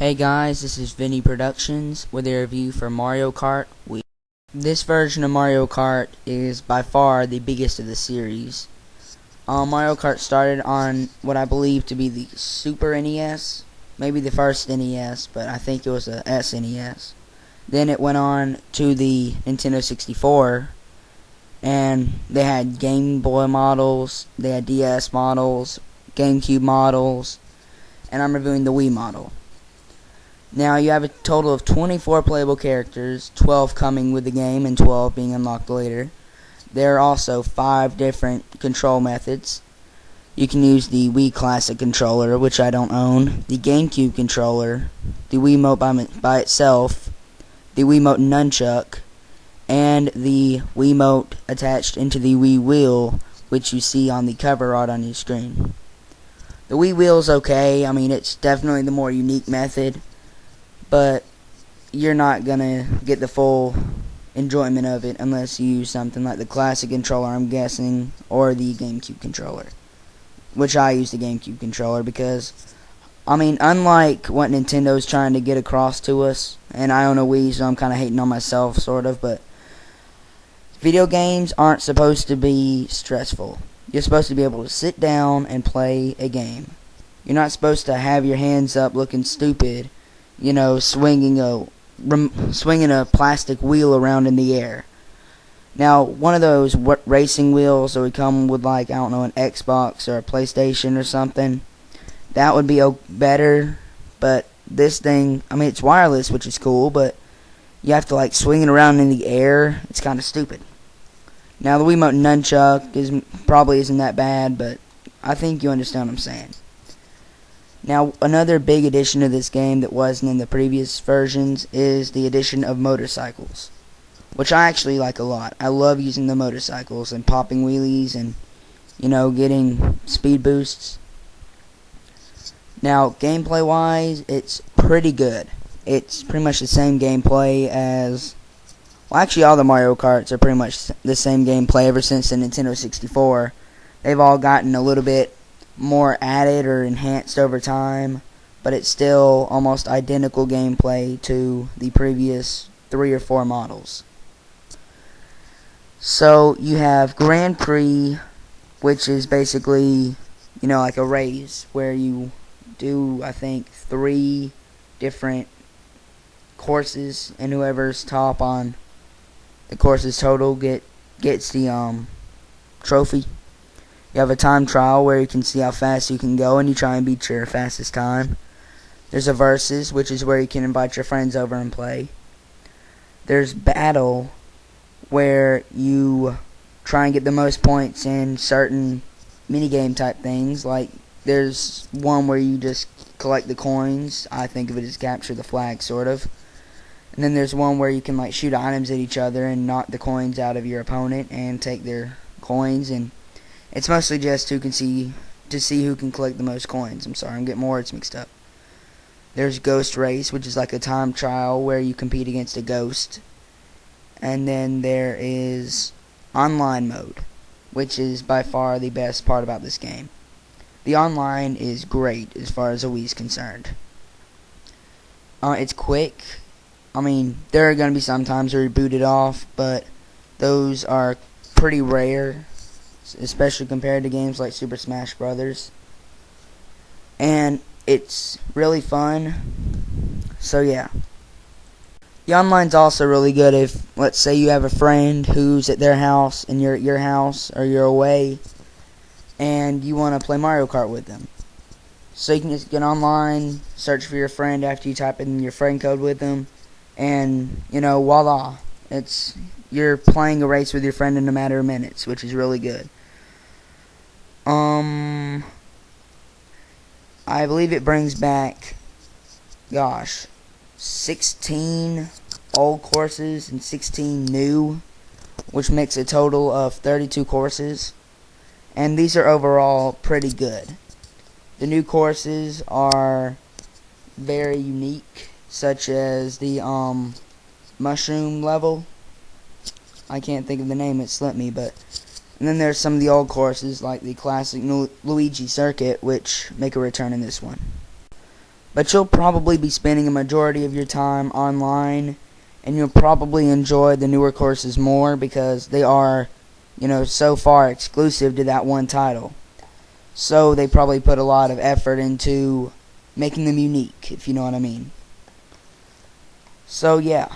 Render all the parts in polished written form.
Hey guys, this is Vinny Productions with a review for Mario Kart Wii. This version of Mario Kart is by far the biggest of the series. Mario Kart started on what I believe to be the Super NES, maybe the first NES, but I think it was a SNES. Then it went on to the Nintendo 64, and they had Game Boy models, they had DS models, GameCube models, and I'm reviewing the Wii model. Now you have a total of 24 playable characters, 12 coming with the game and 12 being unlocked later. There are also 5 different control methods. You can use the Wii Classic controller, which I don't own, the GameCube controller, the Wiimote by itself, the Wiimote Nunchuck, and the Wiimote attached into the Wii Wheel, which you see on the cover art on your screen. The Wii Wheel's okay. I mean, it's definitely the more unique method, but you're not gonna get the full enjoyment of it unless you use something like the Classic controller, I'm guessing, or the GameCube controller, which I use the GameCube controller because, I mean, unlike what Nintendo's trying to get across to us, and I own a Wii, so I'm kind of hating on myself, sort of, but video games aren't supposed to be stressful. You're supposed to be able to sit down and play a game. You're not supposed to have your hands up looking stupid, you know, swinging a plastic wheel around in the air. Now, one of those racing wheels that would come with, like, I don't know, an Xbox or a PlayStation or something, that would be better. But this thing, I mean, it's wireless, which is cool, but you have to, like, swing it around in the air. It's kind of stupid. Now, the Wiimote Nunchuck probably isn't that bad, but I think you understand what I'm saying. Now, another big addition to this game that wasn't in the previous versions is the addition of motorcycles, which I actually like a lot. I love using the motorcycles and popping wheelies and, you know, getting speed boosts. Now, gameplay-wise, it's pretty good. It's pretty much the same gameplay as, well, actually all the Mario Karts are pretty much the same gameplay ever since the Nintendo 64. They've all gotten a little bit more added or enhanced over time, but it's still almost identical gameplay to the previous 3 or 4 models. So you have Grand Prix, which is basically, you know, like a race where you do, I think, 3 different courses, and whoever's top on the courses total gets the trophy. You have a time trial where you can see how fast you can go and you try and beat your fastest time. There's a versus, which is where you can invite your friends over and play. There's battle, where you try and get the most points in certain minigame type things. Like, there's one where you just collect the coins. I think of it as capture the flag, sort of. And then there's one where you can, like, shoot items at each other and knock the coins out of your opponent and take their coins, and it's mostly just to see who can collect the most coins. I'm sorry, I'm getting my words mixed up. There's Ghost Race, which is like a time trial where you compete against a ghost. And then there is Online Mode, which is by far the best part about this game. The online is great as far as the Wii's concerned. It's quick. I mean, there are going to be some times where you boot it off, but those are pretty rare, especially compared to games like Super Smash Brothers. And it's really fun. So yeah. The online's also really good if, let's say, you have a friend who's at their house and you're at your house or you're away and you want to play Mario Kart with them. So you can just get online, search for your friend after you type in your friend code with them, and, you know, voila. You're playing a race with your friend in a matter of minutes, which is really good. I believe it brings back, 16 old courses and 16 new, which makes a total of 32 courses. And these are overall pretty good. The new courses are very unique, such as the mushroom level. I can't think of the name, it slipped me, but and then there's some of the old courses like the classic Luigi circuit, which make a return in this one. but you'll probably be spending a majority of your time online, and you'll probably enjoy the newer courses more because they are, so far exclusive to that one title. So they probably put a lot of effort into making them unique, if you know what I mean. So yeah,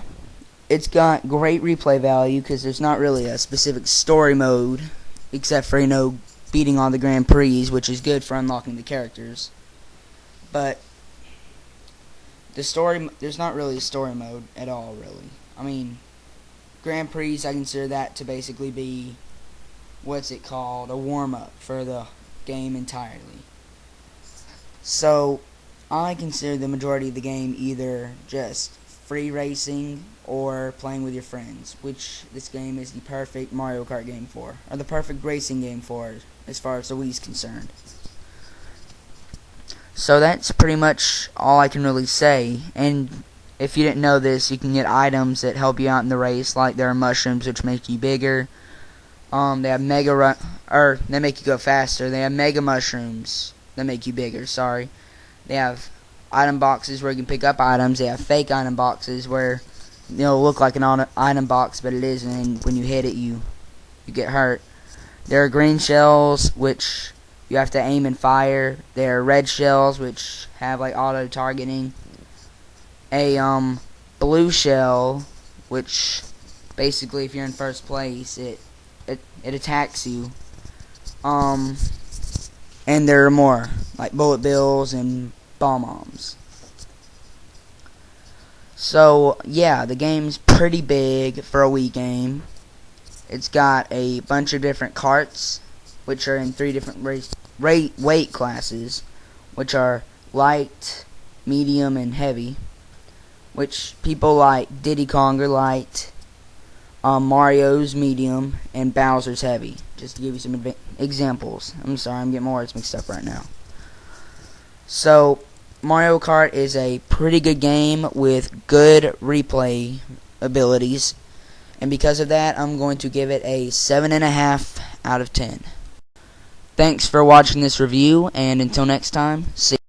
it's got great replay value because there's not really a specific story mode, except for, beating all the Grand Prix, which is good for unlocking the characters. But there's not really a story mode at all, really. I mean, Grand Prix, I consider that to basically be, a warm-up for the game entirely. So I consider the majority of the game either just free racing or playing with your friends, which this game is the perfect Mario Kart game for, or the perfect racing game for, as far as the Wii is concerned. So that's pretty much all I can really say. And if you didn't know this, you can get items that help you out in the race, like there are mushrooms which make you bigger. They have they make you go faster. They have mega mushrooms that make you bigger. Sorry. They have item boxes where you can pick up items. They have fake item boxes where look like an item box, but it isn't. And when you hit it, you get hurt. There are green shells which you have to aim and fire. There are red shells which have like auto targeting. A blue shell which basically, if you're in first place, it attacks you. And there are more, like bullet bills and bomb-bombs. So, yeah, the game's pretty big for a Wii game. It's got a bunch of different carts, which are in 3 different weight classes, which are light, medium, and heavy, which people like Diddy Kong are light, Mario's medium, and Bowser's heavy. Just to give you some examples. I'm sorry, I'm getting my words mixed up right now. So, Mario Kart is a pretty good game with good replay abilities. And because of that, I'm going to give it a 7.5 out of 10. Thanks for watching this review, and until next time, see you.